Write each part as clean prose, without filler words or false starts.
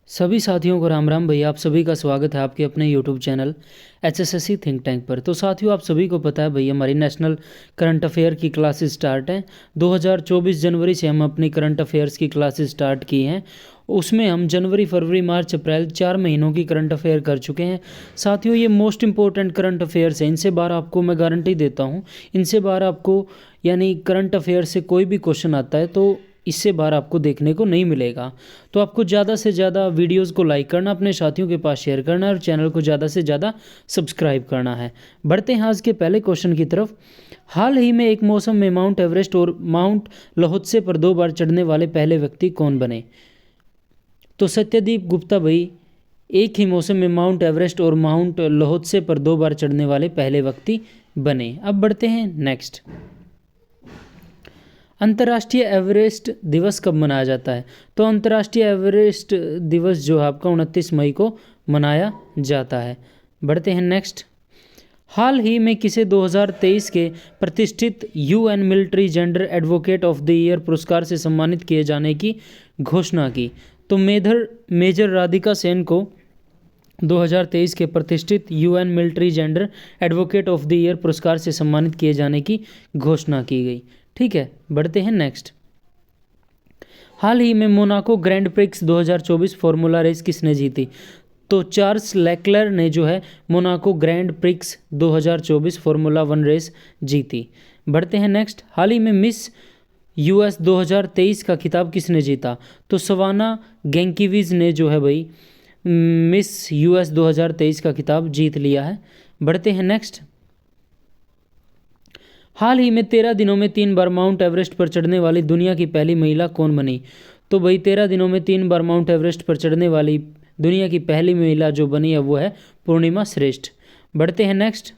सभी साथियों को राम राम भैया। आप सभी का स्वागत है आपके अपने YouTube channel HSSC think tank पर। तो साथियों, आप सभी को पता है भैया, हमारी नेशनल करंट अफेयर की क्लासेस स्टार्ट हैं। 2024 जनवरी से हम अपनी करंट अफेयर्स की क्लासेस स्टार्ट की हैं। उसमें हम जनवरी, फरवरी, मार्च, अप्रैल 4 महीनों की करंट अफेयर कर चुके हैं। साथियों, ये मोस्ट इंपॉर्टेंट करंट अफेयर्स हैं। इनसे बार आपको मैं गारंटी देता हूँ, इनसे बार आपको यानी करंट अफेयर से कोई भी क्वेश्चन आता है तो इससे बार आपको देखने को नहीं मिलेगा। तो आपको ज़्यादा से ज़्यादा वीडियोस को लाइक करना, अपने साथियों के पास शेयर करना और चैनल को ज़्यादा से ज़्यादा सब्सक्राइब करना है। बढ़ते हैं आज के पहले क्वेश्चन की तरफ। हाल ही में एक मौसम में माउंट एवरेस्ट और माउंट लोहत्से पर 2 बार चढ़ने वाले पहले व्यक्ति कौन बने? तो सत्यदीप गुप्ता भाई एक ही मौसम में माउंट एवरेस्ट और माउंट लोहत्से पर 2 बार चढ़ने वाले पहले व्यक्ति बने। अब बढ़ते हैं नेक्स्ट। अंतर्राष्ट्रीय एवरेस्ट दिवस कब मनाया जाता है? तो अंतर्राष्ट्रीय एवरेस्ट दिवस जो है आपका 29 मई को मनाया जाता है। बढ़ते हैं नेक्स्ट। हाल ही में किसे 2023 के प्रतिष्ठित UN military gender advocate of the year पुरस्कार से सम्मानित किए जाने की घोषणा की? तो मेजर राधिका सेन को 2023 के प्रतिष्ठित UN military gender advocate of the year पुरस्कार से सम्मानित किए जाने की घोषणा की गई। ठीक है, बढ़ते हैं नेक्स्ट। हाल ही में Monaco Grand Prix 2024 formula race किसने जीती? तो चार्ल्स लेक्लर ने जो है Monaco Grand Prix 2024 formula 1 race जीती। बढ़ते हैं नेक्स्ट। हाल ही में मिस यूएस 2023 का खिताब किसने जीता? तो सवाना गैंकीविज ने जो है भाई मिस यूएस 2023 का खिताब जीत लिया है। बढ़ते हैं नेक्स्ट। हाल ही में 13 दिनों में 3 बार माउंट एवरेस्ट पर चढ़ने वाली दुनिया की पहली महिला कौन बनी? तो भाई 13 दिनों में 3 बार माउंट एवरेस्ट पर चढ़ने वाली दुनिया की पहली महिला जो बनी है वो है पूर्णिमा श्रेष्ठ। बढ़ते हैं नेक्स्ट।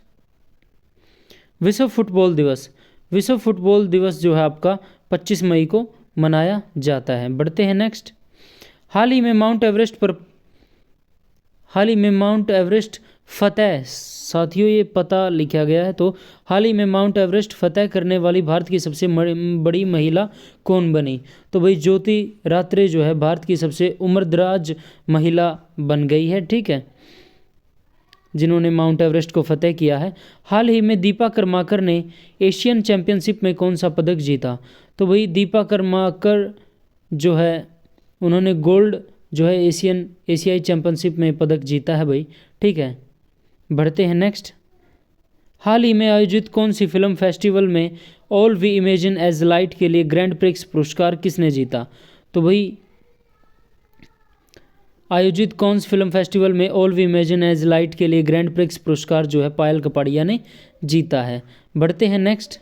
विश्व फुटबॉल दिवस। विश्व फुटबॉल दिवस जो है आपका 25 मई को मनाया जाता है। बढ़ते हैं नेक्स्ट। हाल ही में माउंट एवरेस्ट फतेह, साथियों ये पता लिखा गया है, तो हाल ही में माउंट एवरेस्ट फतेह करने वाली भारत की सबसे बड़ी महिला कौन बनी? तो भाई ज्योति रात्रे जो है भारत की सबसे उम्रदराज महिला बन गई है। ठीक है, जिन्होंने माउंट एवरेस्ट को फतेह किया है। हाल ही में दीपा कर्माकर ने एशियन चैंपियनशिप में कौन सा पदक जीता? तो भाई दीपा कर्माकर जो है उन्होंने गोल्ड जो है एशियाई चैंपियनशिप में पदक जीता है भाई। ठीक है, बढ़ते हैं नेक्स्ट। हाल ही में आयोजित कौन सी फिल्म फेस्टिवल में All We Imagine as Light के लिए ग्रैंड प्रिक्स पुरस्कार किसने जीता? तो भाई आयोजित कौन सी फिल्म फेस्टिवल में All We Imagine as Light के लिए ग्रैंड प्रिक्स पुरस्कार जो है पायल कपाड़िया ने जीता है। बढ़ते हैं नेक्स्ट।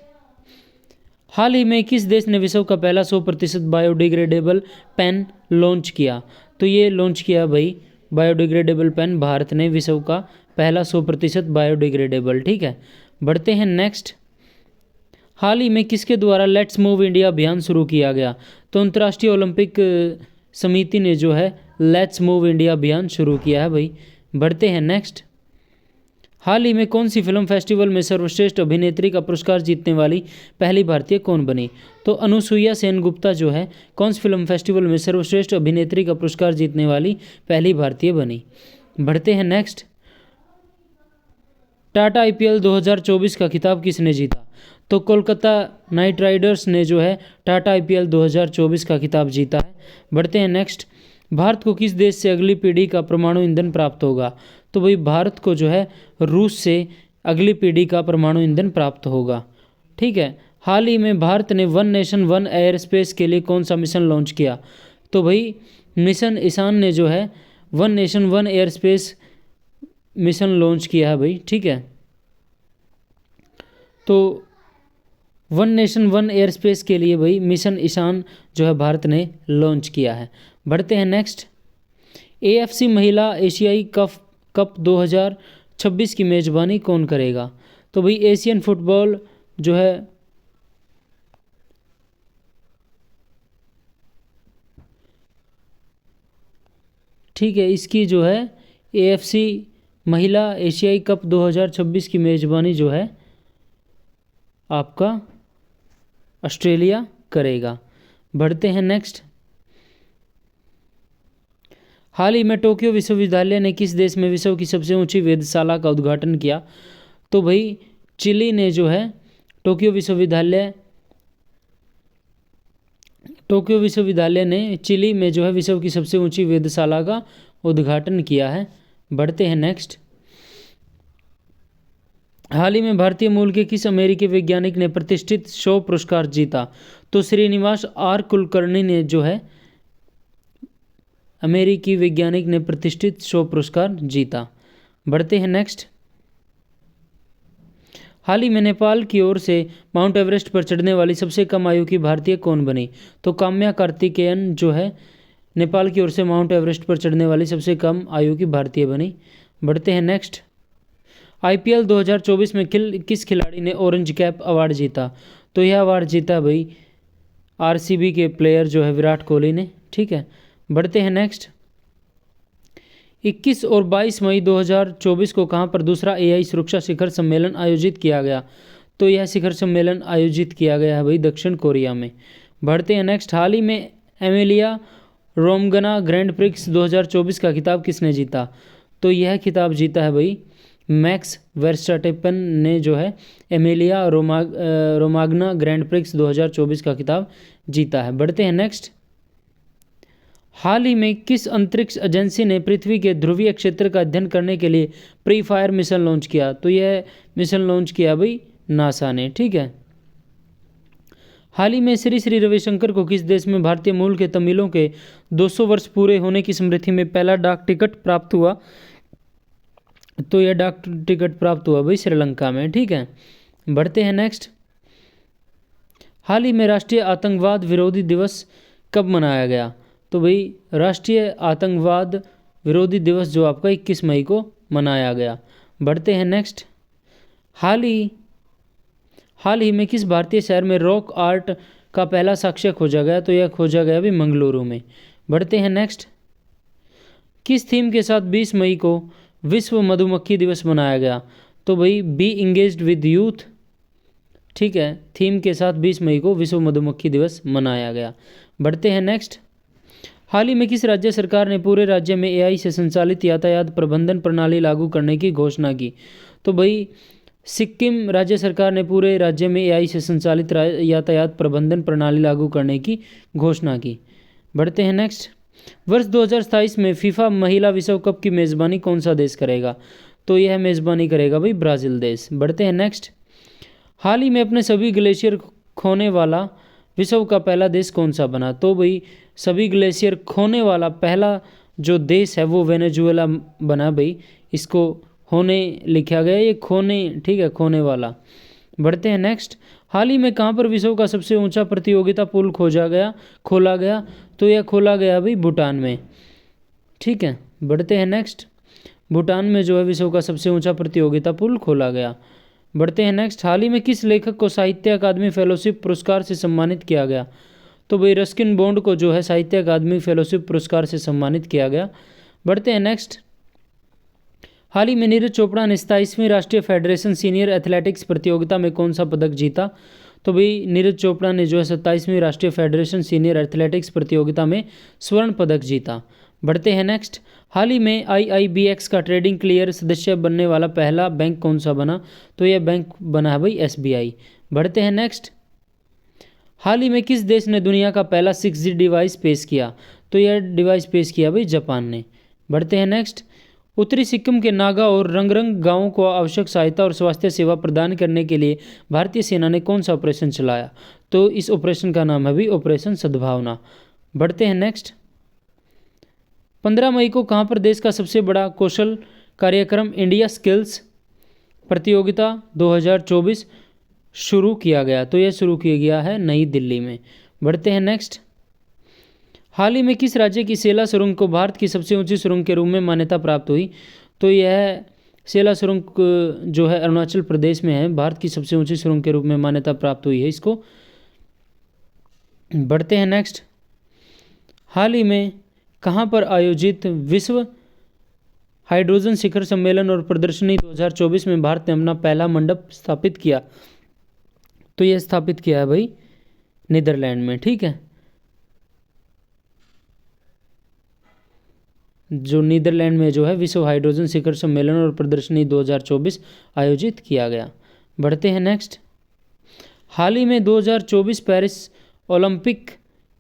हाल ही में किस देश ने विश्व का पहला 100% बायोडिग्रेडेबल पेन लॉन्च किया? तो ये लॉन्च किया भाई बायोडिग्रेडेबल पेन भारत ने, विश्व का पहला 100% बायोडिग्रेडेबल। ठीक है, बढ़ते हैं नेक्स्ट। हाल ही में किसके द्वारा लेट्स मूव इंडिया अभियान शुरू किया गया? तो अंतर्राष्ट्रीय ओलंपिक समिति ने जो है लेट्स मूव इंडिया अभियान शुरू किया है भाई। बढ़ते हैं नेक्स्ट। हाल ही में कौन सी फिल्म फेस्टिवल में सर्वश्रेष्ठ अभिनेत्री का पुरस्कार जीतने वाली पहली भारतीय कौन बनी? तो अनुसुईया सेन गुप्ता जो है कौन सी फिल्म फेस्टिवल में सर्वश्रेष्ठ अभिनेत्री का पुरस्कार जीतने वाली पहली भारतीय बनी। बढ़ते हैं नेक्स्ट। टाटा आईपीएल 2024 का खिताब किसने जीता? तो कोलकाता नाइट राइडर्स ने जो है टाटा आईपीएल 2024 का खिताब जीता है। बढ़ते हैं नेक्स्ट। भारत को किस देश से अगली पीढ़ी का परमाणु ईंधन प्राप्त होगा? तो भाई भारत को जो है रूस से अगली पीढ़ी का परमाणु ईंधन प्राप्त होगा। ठीक है, हाल ही में भारत ने one nation one air space के लिए कौन सा मिशन लॉन्च किया? तो भाई मिशन ईशान ने जो है one nation one air space mission launch किया है भाई। ठीक है, तो one nation one air space के लिए भाई मिशन ईशान जो है भारत ने लॉन्च किया है। बढ़ते हैं नेक्स्ट। एएफसी महिला एशियाई कप 2026 की मेजबानी कौन करेगा? तो भाई एशियन फुटबॉल जो है ठीक है, इसकी जो है एएफसी महिला एशियाई कप 2026 की मेजबानी जो है आपका ऑस्ट्रेलिया करेगा। बढ़ते हैं नेक्स्ट। हाल ही में टोक्यो विश्वविद्यालय ने किस देश में विश्व की सबसे ऊंची वेधशाला का उद्घाटन किया? तो भाई चिली ने जो है टोक्यो विश्वविद्यालय ने चिली में जो है विश्व की सबसे ऊंची वेधशाला का उद्घाटन किया है। बढ़ते हैं नेक्स्ट। हाल ही में भारतीय मूल के किस अमेरिकी वैज्ञानिक ने प्रतिष्ठित शो पुरस्कार जीता? तो श्रीनिवास आर कुलकर्णी ने जो है अमेरिकी वैज्ञानिक ने प्रतिष्ठित शो पुरस्कार जीता। बढ़ते हैं नेक्स्ट। हाल ही में नेपाल की ओर से माउंट एवरेस्ट पर चढ़ने वाली सबसे कम आयु की भारतीय कौन बनी? तो काम्या कार्तिकेयन जो है नेपाल की ओर से माउंट एवरेस्ट पर चढ़ने वाली सबसे कम आयु की भारतीय बनी। बढ़ते हैं नेक्स्ट। आईपीएल 2024 में किस खिलाड़ी ने ऑरेंज कैप अवार्ड जीता? तो यह अवार्ड जीता भाई आरसीबी के प्लेयर जो है विराट कोहली ने। ठीक है, बढ़ते हैं नेक्स्ट। 21 और 22 मई 2024 को कहां पर दूसरा एआई सुरक्षा शिखर सम्मेलन आयोजित किया गया? तो यह शिखर सम्मेलन आयोजित किया गया है भाई दक्षिण कोरिया में। बढ़ते हैं नेक्स्ट। हाल ही में एमिलिया रोमगना ग्रैंड प्रिक्स 2024 का खिताब किसने जीता? तो यह खिताब जीता है भाई मैक्स वर्स्टैपेन ने जो है एमिलिया रोमाग्ना ग्रैंड प्रिक्स 2024 का खिताब जीता है। बढ़ते हैं नेक्स्ट। हाल ही में किस अंतरिक्ष एजेंसी ने पृथ्वी के ध्रुवीय क्षेत्र का अध्ययन करने के लिए प्री फायर मिशन लॉन्च किया? तो यह मिशन लॉन्च किया भाई नासा ने। ठीक है। हाल ही में श्री श्री रविशंकर को किस देश में भारतीय मूल के तमिलों के 200 वर्ष पूरे होने की स्मृति में पहला डाक टिकट प्राप्त हुआ? तो यह डाक टिकट प्राप्त हुआ भाई श्रीलंका में। ठीक है, बढ़ते हैं नेक्स्ट। हाल ही में राष्ट्रीय आतंकवाद विरोधी दिवस कब मनाया गया? तो भाई राष्ट्रीय आतंकवाद विरोधी दिवस जो आपका 21 मई को मनाया गया। बढ़ते हैं नेक्स्ट। हाल ही में किस भारतीय शहर में रॉक आर्ट का पहला साक्ष्य खोजा गया? तो यह खोजा गया भी मंगलुरु में। बढ़ते हैं नेक्स्ट। किस थीम के साथ 20 मई को विश्व मधुमक्खी दिवस मनाया गया? तो भाई बी इंगेज्ड विद यूथ। ठीक है, थीम के साथ 20 मई को विश्व मधुमक्खी दिवस मनाया गया। बढ़ते हैं नेक्स्ट। हाल ही में किस राज्य सरकार ने पूरे राज्य में एआई से संचालित यातायात प्रबंधन प्रणाली लागू करने की घोषणा की? तो भाई सिक्किम राज्य सरकार ने पूरे राज्य में एआई से संचालित यातायात प्रबंधन प्रणाली लागू करने की घोषणा की। बढ़ते हैं नेक्स्ट। वर्ष 2027 में फीफा महिला विश्व कप की मेज़बानी कौन सा देश करेगा? तो यह मेज़बानी करेगा भाई ब्राज़ील देश। बढ़ते हैं नेक्स्ट। हाल ही में अपने सभी ग्लेशियर खोने वाला विश्व का पहला देश कौन सा बना? तो भाई सभी ग्लेशियर खोने वाला पहला जो देश है वो वेनेजुएला बना भाई। इसको होने लिखा गया, ये खोने, ठीक है, खोने वाला। बढ़ते हैं नेक्स्ट। हाल ही में कहाँ पर विश्व का सबसे ऊंचा प्रतियोगिता पुल खोला गया? तो यह खोला गया भाई भूटान में। ठीक है, बढ़ते हैं नेक्स्ट। भूटान में जो है विश्व का सबसे ऊंचा प्रतियोगिता पुल खोला गया। बढ़ते हैं नेक्स्ट। हाल ही में किस लेखक को साहित्य अकादमी फेलोशिप पुरस्कार से सम्मानित किया गया? तो भाई रस्किन बॉन्ड को जो है साहित्य अकादमी फेलोशिप पुरस्कार से सम्मानित किया गया। बढ़ते हैं नेक्स्ट। हाल ही में नीरज चोपड़ा ने 27वीं राष्ट्रीय फेडरेशन सीनियर एथलेटिक्स प्रतियोगिता में कौन सा पदक जीता? तो भाई नीरज चोपड़ा ने जो है 27वीं राष्ट्रीय फेडरेशन सीनियर एथलेटिक्स प्रतियोगिता में स्वर्ण पदक जीता। बढ़ते हैं नेक्स्ट। हाल ही में IIBX का ट्रेडिंग क्लियर सदस्य बनने वाला पहला बैंक कौन सा बना? तो यह बैंक बना है भाई SBI। बढ़ते हैं नेक्स्ट। हाल ही में किस देश ने दुनिया का पहला 6G डिवाइस पेश किया? तो यह डिवाइस पेश किया भाई जापान ने। बढ़ते हैं नेक्स्ट। उत्तरी सिक्किम के नागा और रंगरंग गांवों को आवश्यक सहायता और स्वास्थ्य सेवा प्रदान करने के लिए भारतीय सेना ने कौन सा ऑपरेशन चलाया? तो इस ऑपरेशन का नाम है भी ऑपरेशन सद्भावना। बढ़ते हैं नेक्स्ट। 15 मई को कहां पर देश का सबसे बड़ा कौशल कार्यक्रम इंडिया स्किल्स प्रतियोगिता 2024 शुरू किया गया? तो यह शुरू किया गया है नई दिल्ली में। बढ़ते हैं नेक्स्ट। हाल ही में किस राज्य की सेला सुरंग को भारत की सबसे ऊंची सुरंग के रूप में मान्यता प्राप्त हुई? तो यह सेला सुरंग जो है अरुणाचल प्रदेश में है, भारत की सबसे ऊंची सुरंग के रूप में मान्यता प्राप्त हुई है इसको। बढ़ते हैं नेक्स्ट। हाल ही में कहां पर आयोजित विश्व हाइड्रोजन शिखर सम्मेलन और प्रदर्शनी 2024 में भारत ने अपना पहला मंडप स्थापित किया? तो यह स्थापित किया है भाई नीदरलैंड में। ठीक है, जो नीदरलैंड में जो है विश्व हाइड्रोजन शिखर सम्मेलन और प्रदर्शनी 2024 आयोजित किया गया। बढ़ते हैं नेक्स्ट। हाल ही में 2024 पेरिस ओलंपिक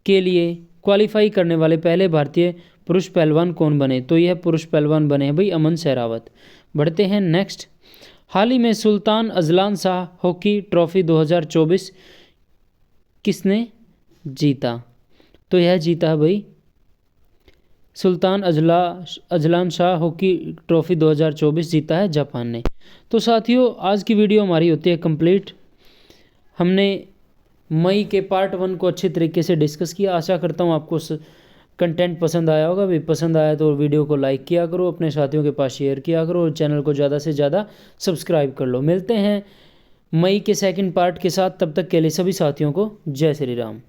के लिए क्वालिफाई करने वाले पहले भारतीय पुरुष पहलवान कौन बने? तो यह पुरुष पहलवान बने हैं भाई अमन सहरावत। बढ़ते हैं नेक्स्ट। हाल ही में Sultan Azlan Shah hockey trophy 2024 किसने जीता? तो यह जीता है भाई Sultan Azlan Shah hockey trophy 2024 जीता है जापान ने। तो साथियों आज की वीडियो हमारी होती है कंप्लीट। हमने मई के पार्ट 1 को अच्छे तरीके से डिस्कस किया। आशा करता हूँ आपको कंटेंट पसंद आया होगा। भी पसंद आया तो वीडियो को लाइक किया करो, अपने साथियों के पास शेयर किया करो और चैनल को ज़्यादा से ज़्यादा सब्सक्राइब कर लो। मिलते हैं मई के सेकंड पार्ट के साथ, तब तक के लिए सभी साथियों को जय श्री राम।